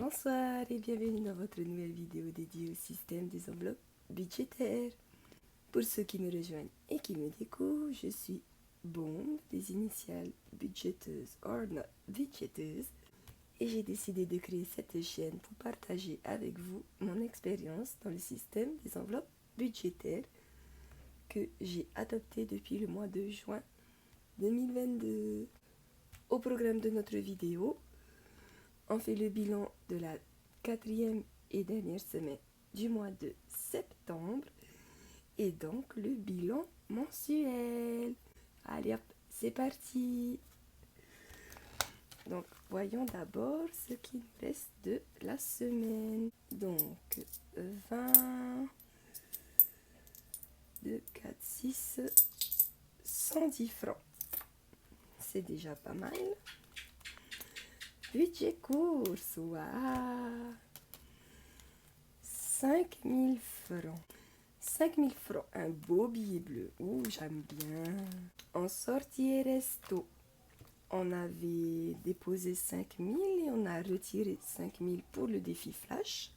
Bonsoir et bienvenue dans votre nouvelle vidéo dédiée au système des enveloppes budgétaires. Pour ceux qui me rejoignent et qui me découvrent, je suis Bombe, des initiales budgéteuse or not budgéteuse, et j'ai décidé de créer cette chaîne pour partager avec vous mon expérience dans le système des enveloppes budgétaires que j'ai adopté depuis le mois de juin 2022. Au programme de notre vidéo, on fait le bilan de la 4e et dernière semaine du mois de septembre et donc le bilan mensuel. Allez hop, c'est parti. Donc voyons d'abord ce qui nous reste de la semaine. Donc 20, 2, 4, 6, 110 francs. C'est déjà pas mal. Budget course, waouh, 5000 francs. 5000 francs, un beau billet bleu. Ouh, j'aime bien. En sortie et resto, on avait déposé 5000 et on a retiré 5000 pour le défi flash.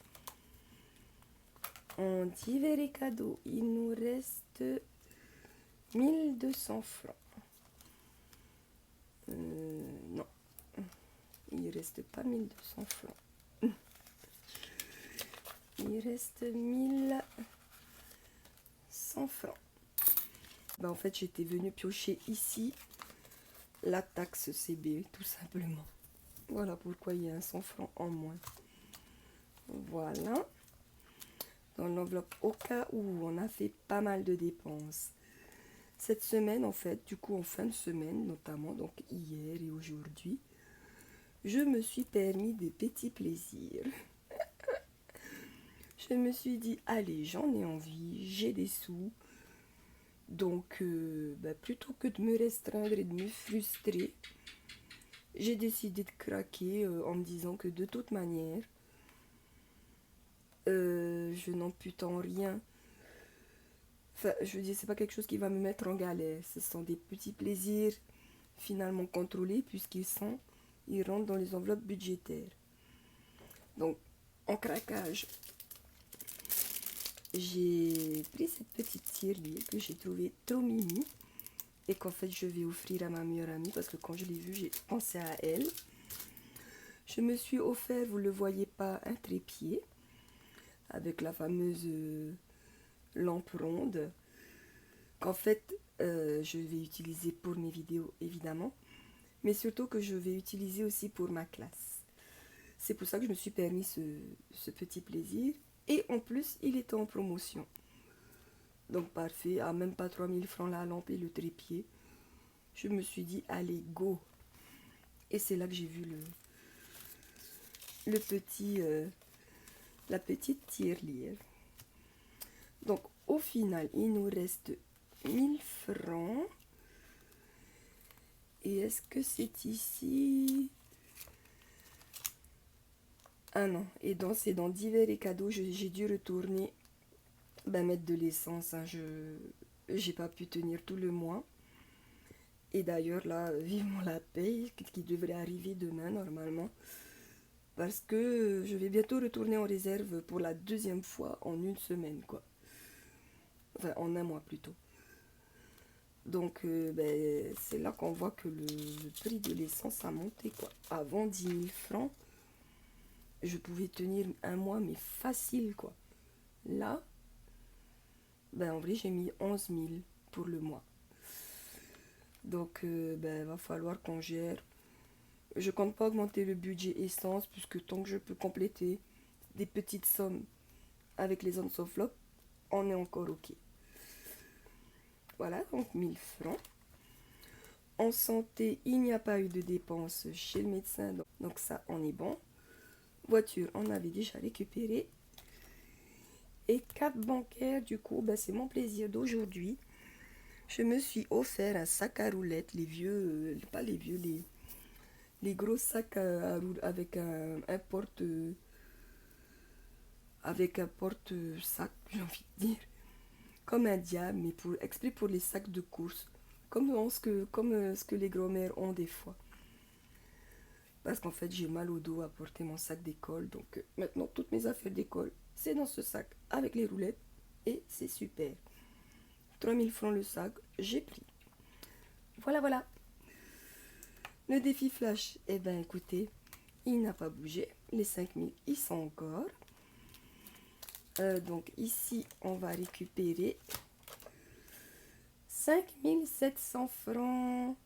En divers et cadeaux, il nous reste 1200 francs. Non, il ne reste pas 1200 francs. Il reste 1100 francs. En fait, j'étais venue piocher ici la taxe CB, tout simplement. Voilà pourquoi il y a un 100 francs en moins. Voilà. Dans l'enveloppe, au cas où on a fait pas mal de dépenses. Cette semaine, en fait, du coup, en fin de semaine, notamment, donc hier et aujourd'hui, je me suis permis des petits plaisirs. Je me suis dit, allez, j'en ai envie, j'ai des sous. Donc, plutôt que de me restreindre et de me frustrer, j'ai décidé de craquer en me disant que de toute manière, je n'ampute en rien. Enfin, je veux dire, c'est pas quelque chose qui va me mettre en galère. Ce sont des petits plaisirs finalement contrôlés ils rentrent dans les enveloppes budgétaires. Donc, en craquage, j'ai pris cette petite tirelire que j'ai trouvée trop mimi et qu'en fait je vais offrir à ma meilleure amie parce que quand je l'ai vue, j'ai pensé à elle. Je me suis offert, vous ne le voyez pas, un trépied avec la fameuse lampe ronde qu'en fait je vais utiliser pour mes vidéos évidemment, mais surtout que je vais utiliser aussi pour ma classe. C'est pour ça que je me suis permis ce petit plaisir. Et en plus, il était en promotion. Donc parfait, à même pas 3000 francs la lampe et le trépied. Je me suis dit, allez, go. Et c'est là que j'ai vu la petite tirelire. Donc au final, il nous reste 1000 francs. Et est-ce que c'est ici? Ah non, et c'est dans divers et cadeaux, j'ai dû retourner mettre de l'essence. J'ai pas pu tenir tout le mois. Et d'ailleurs, là, vivement la paye qui devrait arriver demain normalement. Parce que je vais bientôt retourner en réserve pour la 2e fois en une semaine, quoi. Enfin, en un mois plutôt. Donc, c'est là qu'on voit que le prix de l'essence a monté, quoi. Avant 10 000 francs, je pouvais tenir un mois, mais facile, quoi. Là, en vrai, j'ai mis 11 000 pour le mois. Donc, va falloir qu'on gère. Je compte pas augmenter le budget essence, puisque tant que je peux compléter des petites sommes avec les autres enveloppes, on est encore ok. Voilà, donc 1000 francs. En santé, il n'y a pas eu de dépenses chez le médecin, donc ça, on est bon. Voiture, on avait déjà récupéré. Et carte bancaire, du coup, c'est mon plaisir d'aujourd'hui. Je me suis offert un sac à roulettes, les vieux, pas les vieux, les gros sacs à roulettes avec un porte-sac, j'ai envie de dire. Comme un diable, mais exprès pour les sacs de course. Comme ce que les grand-mères ont des fois. parce qu'en fait j'ai mal au dos à porter mon sac d'école. Donc maintenant toutes mes affaires d'école, c'est dans ce sac avec les roulettes et c'est super. 3000 francs le sac, j'ai pris. Voilà, voilà. Le défi flash, eh ben écoutez, il n'a pas bougé. Les 5000, ils sont encore. Donc ici, on va récupérer 5700 francs.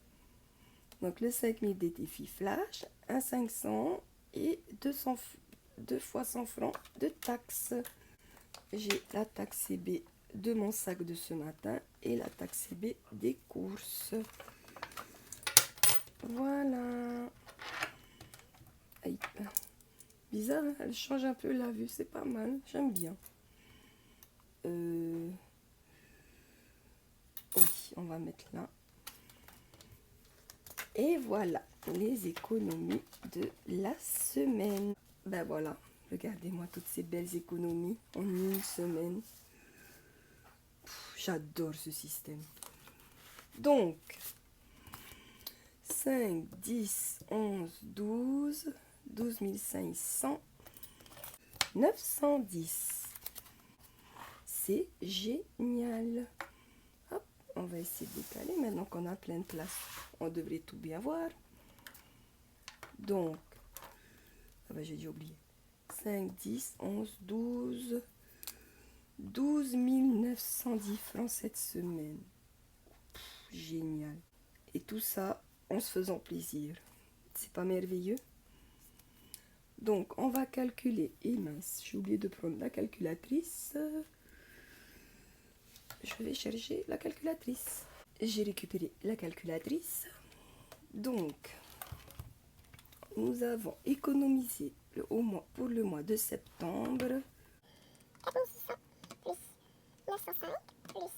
Donc le 5000 des défis flash, un 500 et 2 fois 100 francs de taxes. J'ai la taxe CB de mon sac de ce matin et la taxe CB des courses. Voilà. Aïe. Bizarre, hein, elle change un peu la vue, c'est pas mal, j'aime bien. Oui, on va mettre là. Et voilà, les économies de la semaine. Ben voilà, regardez-moi toutes ces belles économies en une semaine. J'adore ce système. Donc, 5, 10, 11, 12, 12 500, 910. C'est génial. Hop, on va essayer de décaler maintenant qu'on a plein de place. On devrait tout bien voir. Donc, ah ben j'ai déjà oublié. 5, 10, 11, 12. 12 910 francs cette semaine. Génial. Et tout ça en se faisant plaisir. C'est pas merveilleux? Donc, on va calculer. Et mince, j'ai oublié de prendre la calculatrice. Je vais chercher la calculatrice. J'ai récupéré la calculatrice. Donc, nous avons économisé pour le mois de septembre. 4600 plus 905 plus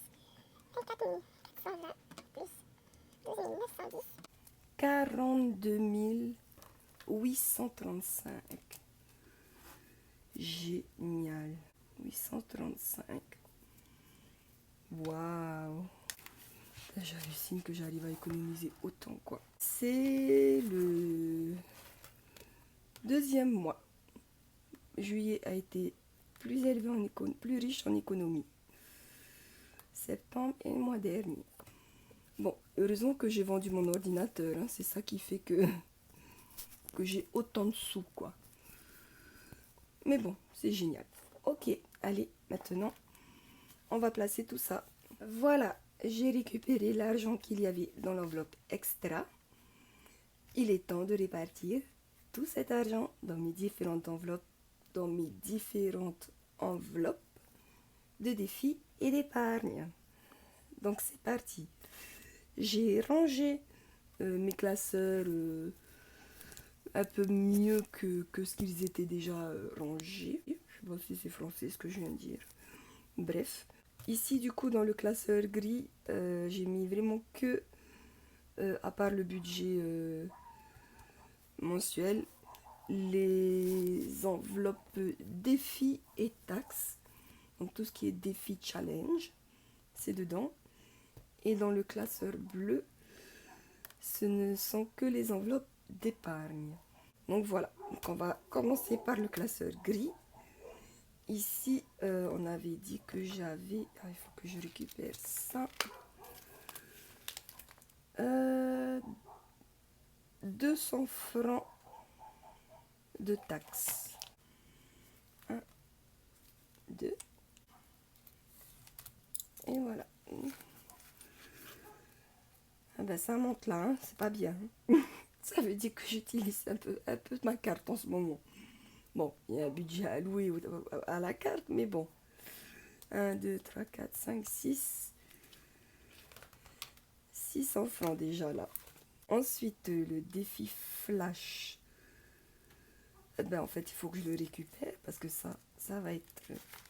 24420 plus 12910. 42 835. Génial. 835. Waouh. J'hallucine que j'arrive à économiser autant, quoi. C'est le deuxième mois. Juillet a été plus élevé plus riche en économie. Septembre et le mois dernier. Bon, heureusement que j'ai vendu mon ordinateur. Hein, c'est ça qui fait que j'ai autant de sous, quoi. Mais bon, c'est génial. Ok, allez, maintenant, on va placer tout ça. Voilà, j'ai récupéré l'argent qu'il y avait dans l'enveloppe extra. Il est temps de répartir tout cet argent dans mes différentes enveloppes, de défis et d'épargne. Donc c'est parti. J'ai rangé mes classeurs un peu mieux que ce qu'ils étaient déjà rangés. Je sais pas si c'est français ce que je viens de dire. Bref. Ici, du coup, dans le classeur gris, j'ai mis vraiment que, à part le budget mensuel, les enveloppes défis et taxes. Donc tout ce qui est défi challenge, c'est dedans. Et dans le classeur bleu, ce ne sont que les enveloppes d'épargne. Donc voilà, donc on va commencer par le classeur gris. Ici, on avait dit que j'avais... Ah, il faut que je récupère ça. 200 francs de taxes. 1, 2. Et voilà. Ah ben ça monte là, hein, c'est pas bien. Ça veut dire que j'utilise un peu ma carte en ce moment. Bon, il y a un budget alloué à la carte, mais bon. 1, 2, 3, 4, 5, 6. 600 francs déjà là. Ensuite, le défi flash. Eh ben, en fait, il faut que je le récupère parce que ça va être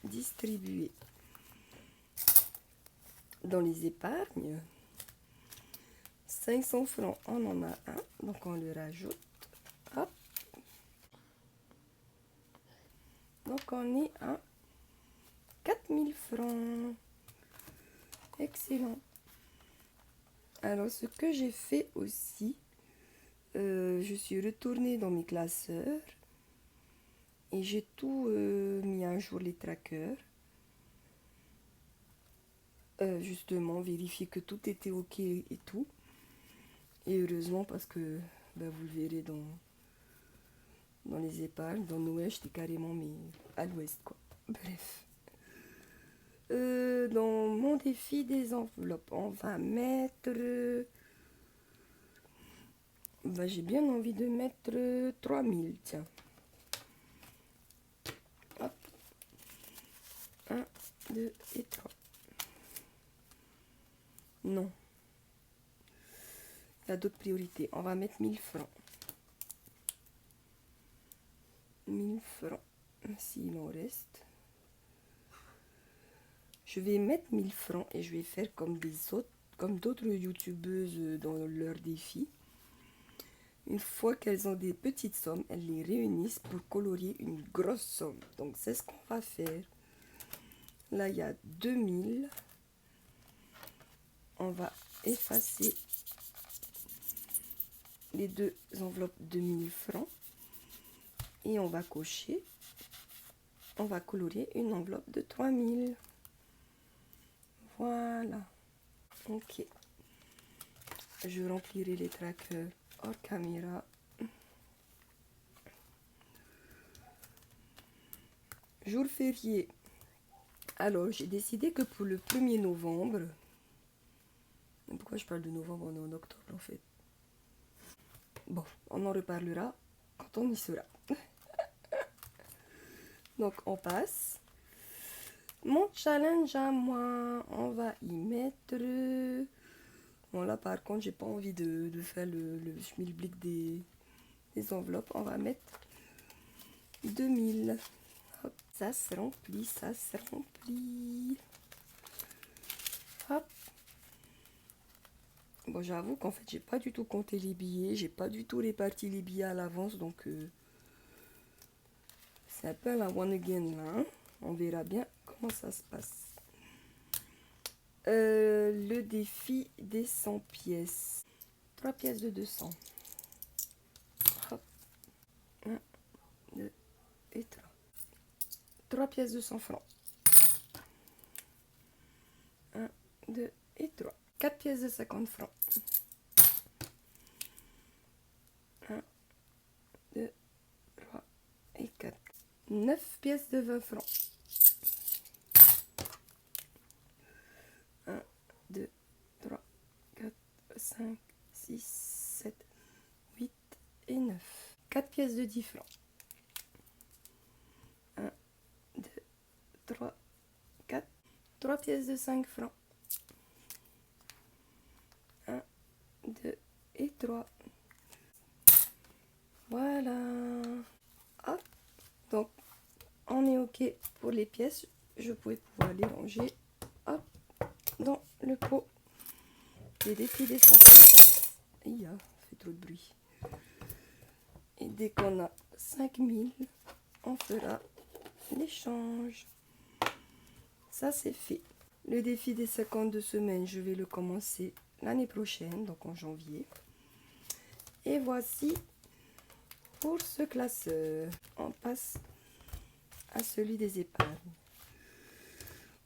distribué dans les épargnes. 500 francs, on en a un, donc on le rajoute. Hop. Donc on est à 4000 francs. Excellent. Alors ce que j'ai fait aussi, je suis retournée dans mes classeurs et j'ai tout mis à jour, les trackers. Justement, vérifier que tout était ok et tout. Et heureusement, parce que ben, vous le verrez dans les épargnes, dans Noël, j'étais carrément mais à l'ouest, quoi. Bref. Dans mon défi des enveloppes, on va mettre... ben, j'ai bien envie de mettre 3000, tiens. Hop. 1, 2 et 3. Non. Il y a d'autres priorités. On va mettre 1000 francs. 1000 francs. S'il en reste. Je vais mettre 1000 francs et je vais faire comme d'autres youtubeuses dans leur défi. Une fois qu'elles ont des petites sommes, elles les réunissent pour colorier une grosse somme. Donc c'est ce qu'on va faire. Là, il y a 2000. On va effacer les deux enveloppes de 1000 francs. Et on va cocher. On va colorier une enveloppe de 3000. Voilà. Ok. Je remplirai les trackers hors caméra. Jour férié. Alors, j'ai décidé que pour le 1er novembre... Pourquoi je parle de novembre, on est en octobre en fait. Bon, on en reparlera quand on y sera. Donc, on passe. Mon challenge à moi, on va y mettre... Bon, là, par contre, j'ai pas envie de faire le schmilblick des enveloppes. On va mettre 2000. Hop, ça se remplit, ça se remplit. Hop. Bon, j'avoue qu'en fait, j'ai pas du tout compté les billets. J'ai pas du tout réparti les billets à l'avance. Donc, c'est un peu la one again, là. Hein. On verra bien comment ça se passe. Le défi des 100 pièces. 3 pièces de 200. Hop. 1, 2 et 3. 3 pièces de 100 francs. 1, 2 et 3. 4 pièces de 50 francs. 1, 2, 3 et 4. 9 pièces de 20 francs. 1, 2, 3, 4, 5, 6, 7, 8 et 9. 4 pièces de 10 francs. 1, 2, 3, 4. 3 pièces de 5 francs. 1, 2 et 3. Voilà. Hop. Donc, on est OK pour les pièces. Je pouvais pouvoir les ranger. Hop. Dans le pot. Les défis des 100 pièces. Il fait trop de bruit. Et dès qu'on a 5000, on fera l'échange. Ça, c'est fait. Le défi des 52 semaines, je vais le commencer l'année prochaine, donc en janvier. Et voici pour ce classeur. On passe à celui des épargnes.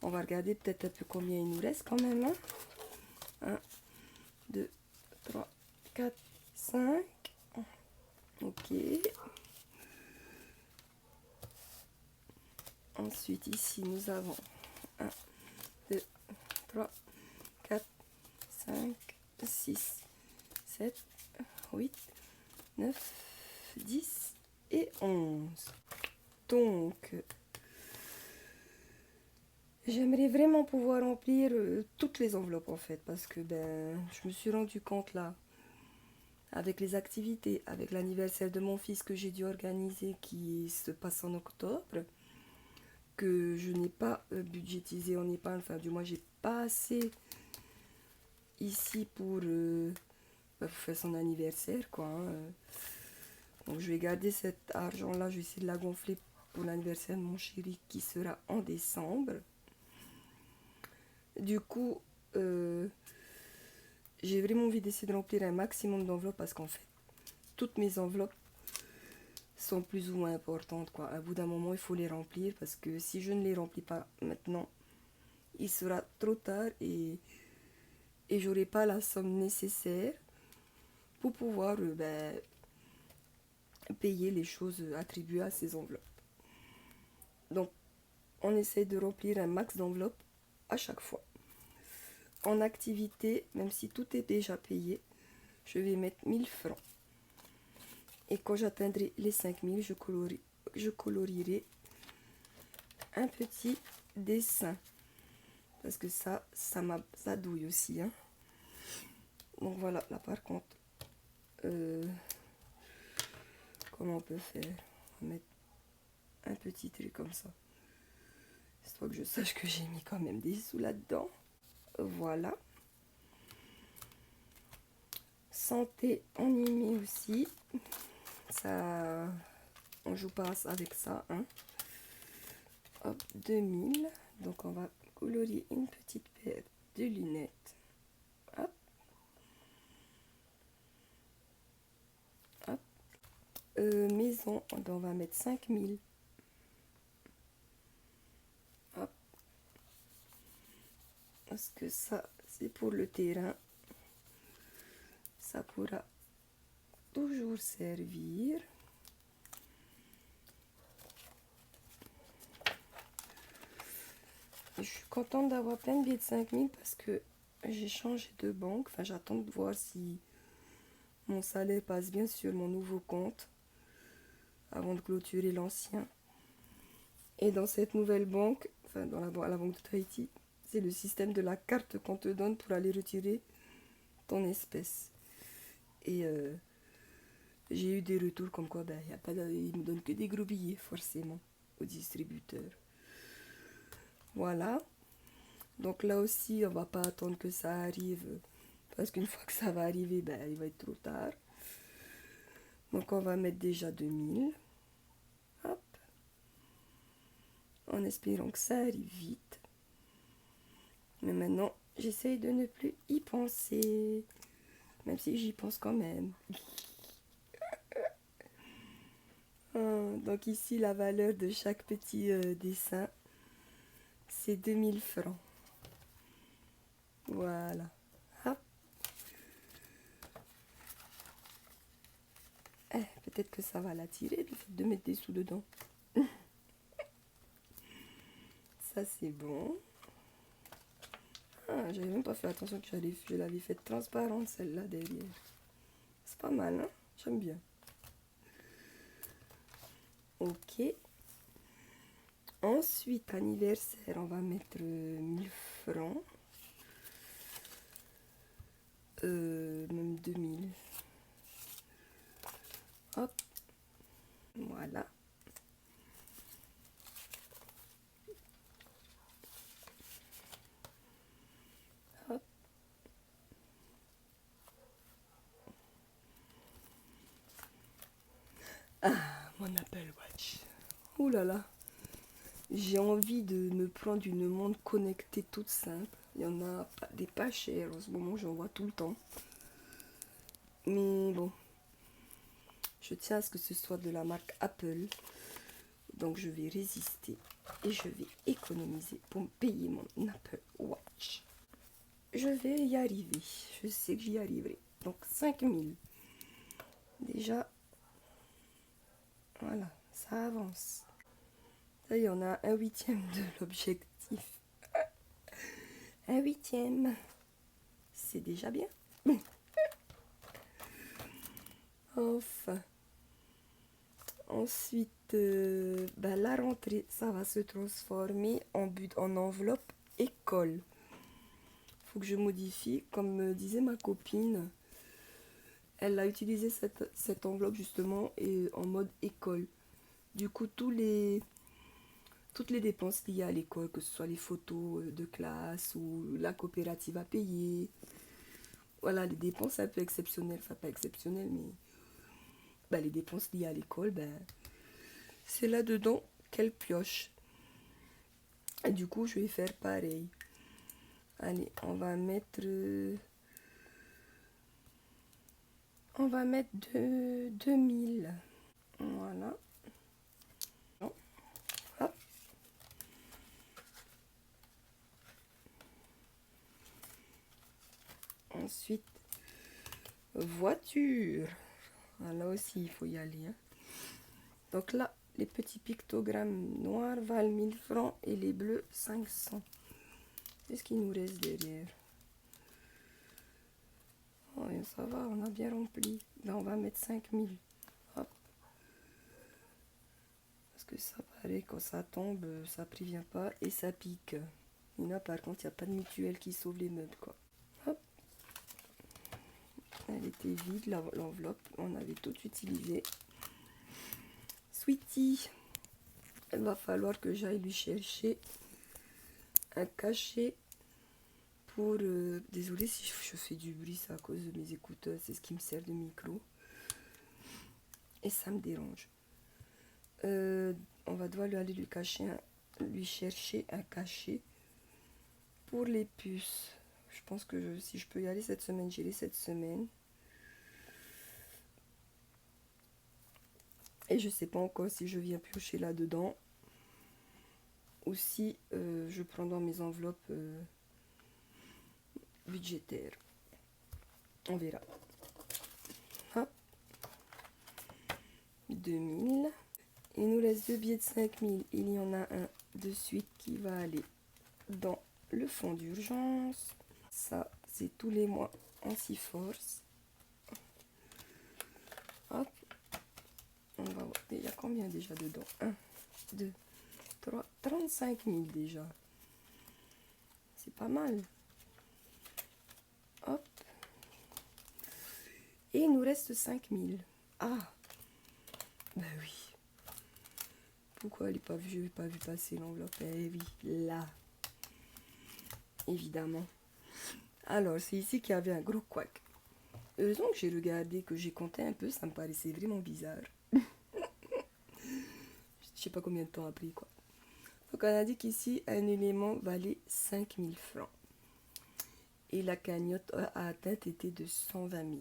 On va regarder peut-être un peu combien il nous reste quand même. Hein. 1, 2, 3, 4, 5. Ok. Ensuite, ici, nous avons 1, 2, 3, 4, 5, 6, 7, 8, 9, 10 et 11. Donc, j'aimerais vraiment pouvoir remplir toutes les enveloppes en fait, parce que je me suis rendu compte là, avec les activités, avec l'anniversaire de mon fils que j'ai dû organiser qui se passe en octobre, que je n'ai pas budgétisé en épargne, enfin du moins j'ai pas assez ici pour faire son anniversaire quoi. Hein. Donc je vais garder cet argent là, je vais essayer de la gonfler pour l'anniversaire de mon chéri qui sera en décembre. Du coup, j'ai vraiment envie d'essayer de remplir un maximum d'enveloppes parce qu'en fait, toutes mes enveloppes sont plus ou moins importantes, quoi. À bout d'un moment, il faut les remplir parce que si je ne les remplis pas maintenant, il sera trop tard et j'aurai pas la somme nécessaire pour pouvoir payer les choses attribuées à ces enveloppes. Donc, on essaie de remplir un max d'enveloppes à chaque fois. En activité, même si tout est déjà payé, je vais mettre 1000 francs. Et quand j'atteindrai les 5000, je colorierai un petit dessin. Parce que ça douille aussi. Hein. Donc voilà, là par contre, comment on peut faire? On va mettre un petit truc comme ça. Histoire que je sache que j'ai mis quand même des sous là-dedans. Voilà. Santé, on y met aussi. Ça, on joue pas avec ça. Hein. Hop, 2000. Donc on va colorier une petite paire de lunettes. Hop. Hop. Maison, on va mettre 5000. Hop. Parce que ça, c'est pour le terrain. Ça pourra toujours servir. Je suis contente d'avoir plein de billets de 5000 parce que j'ai changé de banque. Enfin, j'attends de voir si mon salaire passe bien sur mon nouveau compte avant de clôturer l'ancien. Et dans cette nouvelle banque, enfin dans la banque de Tahiti, c'est le système de la carte qu'on te donne pour aller retirer ton espèce. Et j'ai eu des retours comme quoi ils me donnent que des gros billets forcément au distributeur. Voilà. Donc là aussi, on va pas attendre que ça arrive. Parce qu'une fois que ça va arriver, il va être trop tard. Donc on va mettre déjà 2000. Hop. En espérant que ça arrive vite. Mais maintenant, j'essaye de ne plus y penser. Même si j'y pense quand même. Donc ici, la valeur de chaque petit dessin, c'est 2000 francs. Voilà. Hop. Peut-être que ça va l'attirer, le fait de mettre des sous dedans. Ça, c'est bon. Ah, j'avais même pas fait attention que je l'avais fait transparente, celle-là, derrière. C'est pas mal, hein? J'aime bien. Ok. Ensuite, anniversaire, on va mettre 1000 francs. Même 2000. Hop. Voilà. Hop. Ah, mon Apple Watch. Ouh là là. J'ai envie de me prendre une montre connectée toute simple. Il y en a des pas chères en ce moment, j'en vois tout le temps. Mais bon, je tiens à ce que ce soit de la marque Apple. Donc je vais résister et je vais économiser pour me payer mon Apple Watch. Je vais y arriver. Je sais que j'y arriverai. Donc 5000. Déjà, voilà, ça avance. Ça y est, on a un huitième de l'objectif. Un huitième. C'est déjà bien. Enfin. Ensuite, la rentrée, ça va se transformer en enveloppe école. Faut que je modifie. Comme me disait ma copine, elle a utilisé cette enveloppe justement en mode école. Du coup, toutes les dépenses liées à l'école, que ce soit les photos de classe ou la coopérative à payer, voilà, les dépenses un peu exceptionnelles, enfin pas exceptionnelles, mais les dépenses liées à l'école, c'est là-dedans qu'elle pioche. Et du coup, je vais faire pareil. Allez, on va mettre On va mettre 2000. Voilà. Hop. Ensuite, voiture. Ah, là aussi, il faut y aller. Hein. Donc là, les petits pictogrammes noirs valent 1000 francs et les bleus 500. Qu'est-ce qu'il nous reste derrière? Oh, ça va, on a bien rempli. Là, on va mettre 5000. Hop. Parce que ça paraît, quand ça tombe, ça prévient pas et ça pique. Et là, par contre, il n'y a pas de mutuelle qui sauve les meubles, quoi. Hop. Elle était vide, l'enveloppe. On avait tout utilisé. Sweetie, il va falloir que j'aille lui chercher un cachet pour... désolée si je fais du bruit, c'est à cause de mes écouteurs, c'est ce qui me sert de micro. Et ça me dérange. On va devoir aller lui chercher un cachet pour les puces. Je pense que si je peux y aller cette semaine, j'irai cette semaine. Et je sais pas encore si je viens piocher là-dedans ou si je prends dans mes enveloppes budgétaires. On verra. Hop. 2000. Il nous reste 2 billets de 5000. Il y en a un de suite qui va aller dans le fonds d'urgence. Ça, c'est tous les mois en 6 force. Hop. On va voir. Il y a combien déjà dedans? 1, 2, 3, 35 000 déjà. C'est pas mal. Hop. Et il nous reste 5 000. Ah. Ben oui. Pourquoi je n'ai pas vu passer l'enveloppe? Eh oui, là. Évidemment. Alors, c'est ici qu'il y avait un gros couac. Heureusement que j'ai regardé, que j'ai compté un peu, ça me paraissait vraiment bizarre. Je sais pas combien de temps a pris, quoi. Donc, on a dit qu'ici, un élément valait 5000 francs. Et la cagnotte à atteinte était de 120 000.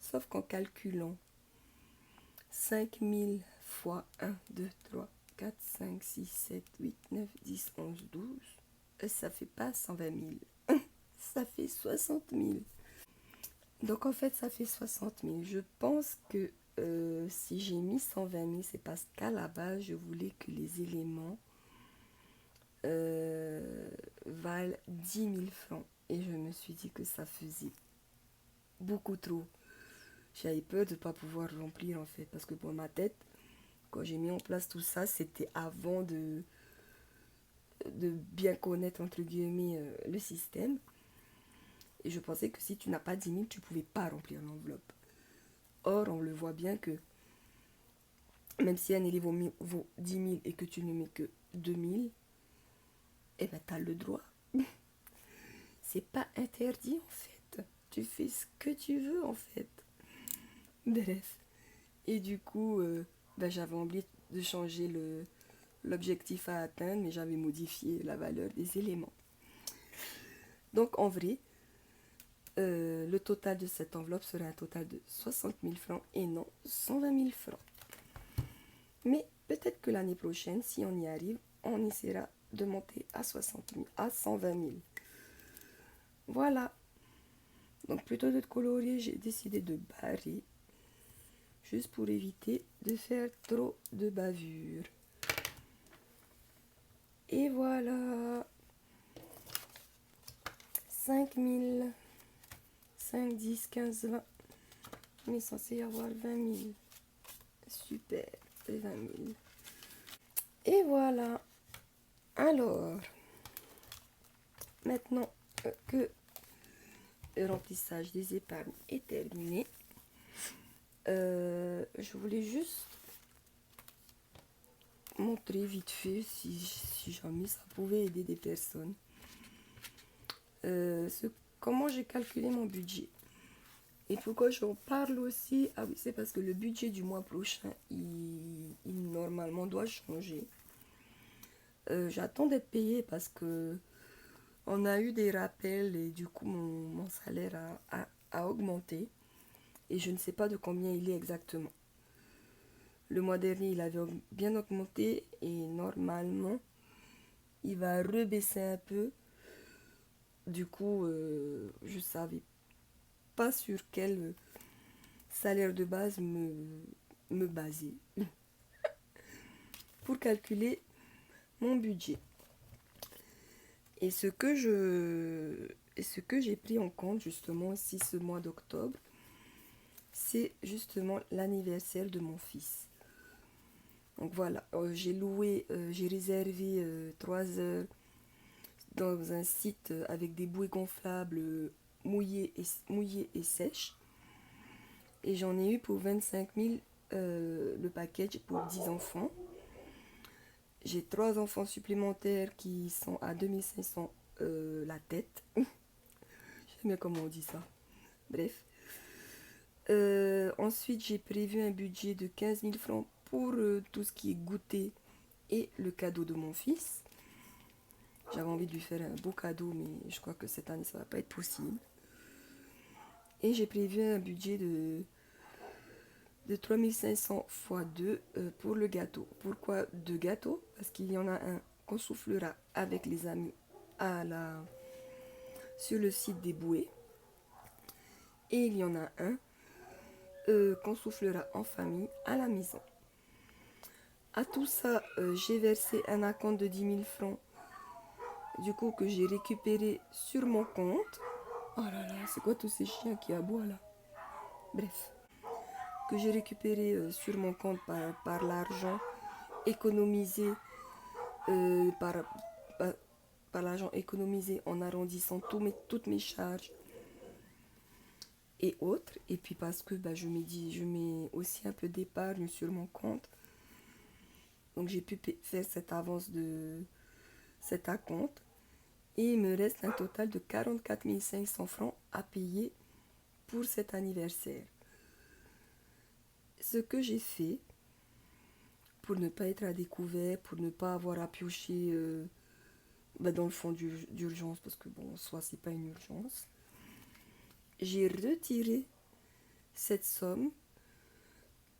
Sauf qu'en calculant 5000 fois 1, 2, 3, 4, 5, 6, 7, 8, 9, 10, 11, 12, ça fait pas 120 000. Ça fait 60 000. Donc en fait, ça fait 60 000. Je pense que si j'ai mis 120 000, c'est parce qu'à la base, je voulais que les éléments valent 10 000 francs. Et je me suis dit que ça faisait beaucoup trop. J'avais peur de ne pas pouvoir remplir en fait. Parce que pour ma tête, quand j'ai mis en place tout ça, c'était avant de bien connaître entre guillemets le système. Et je pensais que si tu n'as pas 10 000, tu ne pouvais pas remplir l'enveloppe. Or, on le voit bien que même si un élément vaut 10 000 et que tu ne mets que 2 000, eh ben, tu as le droit. C'est pas interdit en fait. Tu fais ce que tu veux en fait. Bref. Et du coup, ben, j'avais oublié de changer l'objectif à atteindre, mais j'avais modifié la valeur des éléments. Donc en vrai, le total de cette enveloppe serait un total de 60 000 francs et non 120 000 francs. Mais peut-être que l'année prochaine, si on y arrive, on essaiera de monter à 60 000, à 120 000. Voilà. Donc plutôt que de colorier, j'ai décidé de barrer. Juste pour éviter de faire trop de bavure. Et voilà. 5 000. 5, 10, 15, 20. On est censé y avoir 20 000. Super. 20 000. Et voilà. Alors, maintenant que le remplissage des épargnes est terminé, je voulais juste montrer vite fait si jamais ça pouvait aider des personnes. Comment j'ai calculé mon budget. Et pourquoi j'en parle aussi? Ah oui, c'est parce que le budget du mois prochain, il normalement doit changer. J'attends d'être payée parce que on a eu des rappels et du coup mon salaire a augmenté. et je ne sais pas de combien il est exactement. Le mois dernier, il avait bien augmenté et normalement, il va rebaisser un peu. Du coup, je savais pas sur quel salaire de base me baser pour calculer mon budget. Et ce que j'ai pris en compte justement aussi ce mois d'octobre, c'est justement l'anniversaire de mon fils. Donc voilà, j'ai réservé 3 heures dans un site avec des bouées gonflables mouillées et sèches. Et j'en ai eu pour 25 000 le package pour 10 enfants. J'ai 3 enfants supplémentaires qui sont à 2500 la tête. Je sais bien comment on dit ça. Bref. Ensuite, j'ai prévu un budget de 15 000 francs pour tout ce qui est goûter et le cadeau de mon fils. J'avais envie de lui faire un beau cadeau, mais je crois que cette année, ça va pas être possible. Et j'ai prévu un budget de 3500 x 2 pour le gâteau. Pourquoi 2 gâteaux? Parce qu'il y en a un qu'on soufflera avec les amis sur le site des bouées. Et il y en a un qu'on soufflera en famille à la maison. À tout ça, j'ai versé un acompte de 10 000 francs, du coup que j'ai récupéré sur mon compte. Oh là là, c'est quoi tous ces chiens qui aboient là? Bref, que j'ai récupéré sur mon compte par l'argent économisé, par, par, par l'argent économisé en arrondissant toutes mes charges et autres. Et puis parce que je mets aussi un peu d'épargne sur mon compte. Donc j'ai pu faire cette avance de cet acompte. Et il me reste un total de 44 500 francs à payer pour cet anniversaire. Ce que j'ai fait, pour ne pas être à découvert, pour ne pas avoir à piocher dans le fond d'urgence, parce que bon, en soi, c'est pas une urgence, j'ai retiré cette somme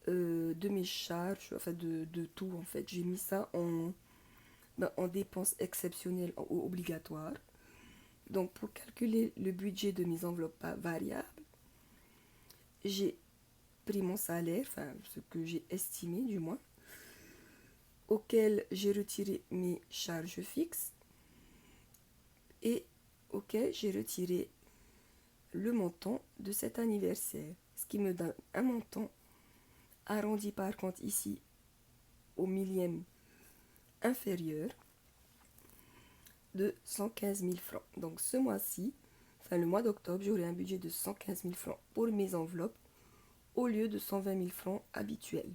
de mes charges, enfin de tout en fait. J'ai mis ça en dépenses exceptionnelles obligatoires. Donc pour calculer le budget de mes enveloppes variables, j'ai pris mon salaire, enfin ce que j'ai estimé du moins, auquel j'ai retiré mes charges fixes et auquel j'ai retiré le montant de cet anniversaire. Ce qui me donne un montant arrondi par contre ici au millième inférieur de 115 000 francs. Donc ce mois-ci, enfin le mois d'octobre, j'aurai un budget de 115 000 francs pour mes enveloppes au lieu de 120 000 francs habituels.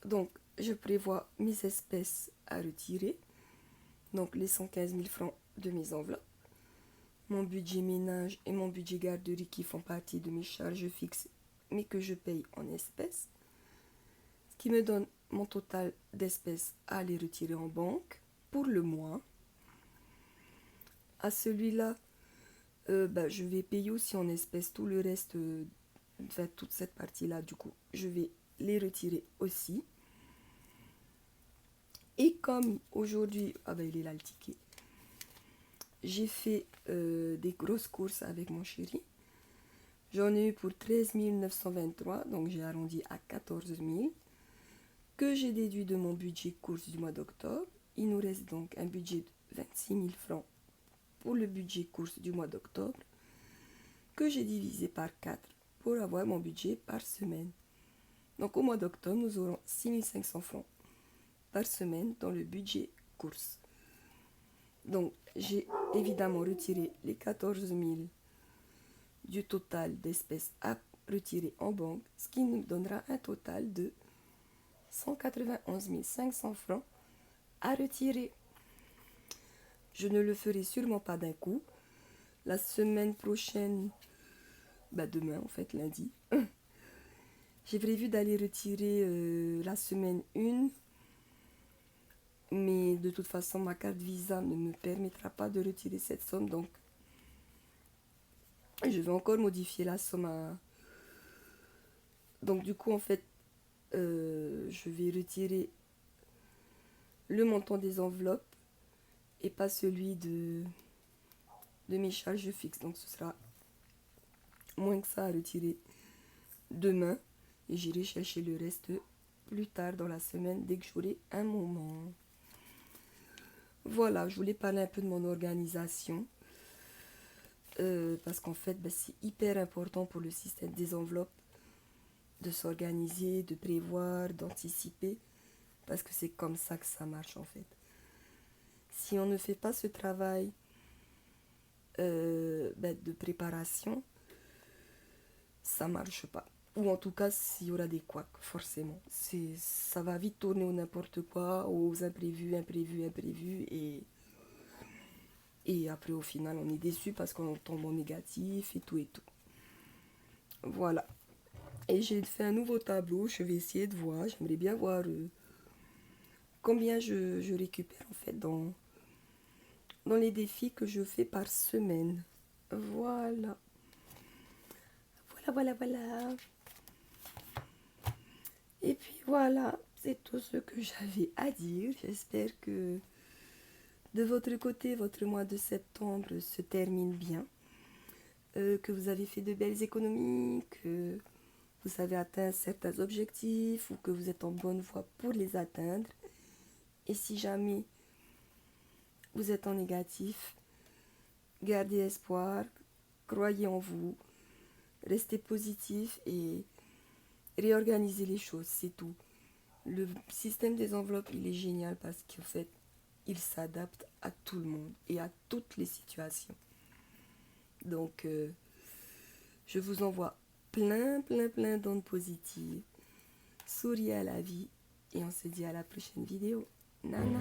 Donc je prévois mes espèces à retirer, donc les 115 000 francs de mes enveloppes, mon budget ménage et mon budget garderie qui font partie de mes charges fixes mais que je paye en espèces, ce qui me donne mon total d'espèces à les retirer en banque pour le mois. À celui-là, je vais payer aussi en espèces tout le reste, toute cette partie-là, du coup, je vais les retirer aussi. Et comme aujourd'hui, il est là le ticket, j'ai fait des grosses courses avec mon chéri. J'en ai eu pour 13 923, donc j'ai arrondi à 14 000, que j'ai déduit de mon budget course du mois d'octobre. Il nous reste donc un budget de 26 000 francs pour le budget course du mois d'octobre, que j'ai divisé par 4 pour avoir mon budget par semaine. Donc au mois d'octobre, nous aurons 6 500 francs par semaine dans le budget course. Donc j'ai évidemment retiré les 14 000 du total d'espèces à retirer en banque, ce qui nous donnera un total de 191 500 francs à retirer. Je ne le ferai sûrement pas d'un coup. La semaine prochaine, demain en fait, lundi, j'ai prévu d'aller retirer la semaine 1, mais de toute façon ma carte Visa ne me permettra pas de retirer cette somme, donc Je vais encore modifier la somme Donc du coup, en fait, je vais retirer le montant des enveloppes et pas celui de mes charges fixes. Donc ce sera moins que ça à retirer demain. Et j'irai chercher le reste plus tard dans la semaine dès que j'aurai un moment. Voilà, je voulais parler un peu de mon organisation. Parce qu'en fait, c'est hyper important pour le système des enveloppes de s'organiser, de prévoir, d'anticiper. Parce que c'est comme ça que ça marche en fait. Si on ne fait pas ce travail de préparation, ça marche pas. Ou en tout cas, s'il y aura des couacs, forcément. Ça va vite tourner au n'importe quoi, aux imprévus, imprévus. Et après, au final, on est déçu parce qu'on tombe en négatif et tout et tout. Voilà. Et j'ai fait un nouveau tableau. Je vais essayer de voir. J'aimerais bien voir combien je récupère en fait dans les défis que je fais par semaine. Voilà. Voilà. Et puis voilà, c'est tout ce que j'avais à dire. J'espère que de votre côté, votre mois de septembre se termine bien. Que vous avez fait de belles économies, que vous avez atteint certains objectifs ou que vous êtes en bonne voie pour les atteindre. Et si jamais vous êtes en négatif, gardez espoir, croyez en vous, restez positif et réorganisez les choses, c'est tout. Le système des enveloppes, il est génial parce qu'en fait, il s'adapte à tout le monde et à toutes les situations. Donc, je vous envoie plein d'ondes positives. Souriez à la vie et on se dit à la prochaine vidéo. Nana.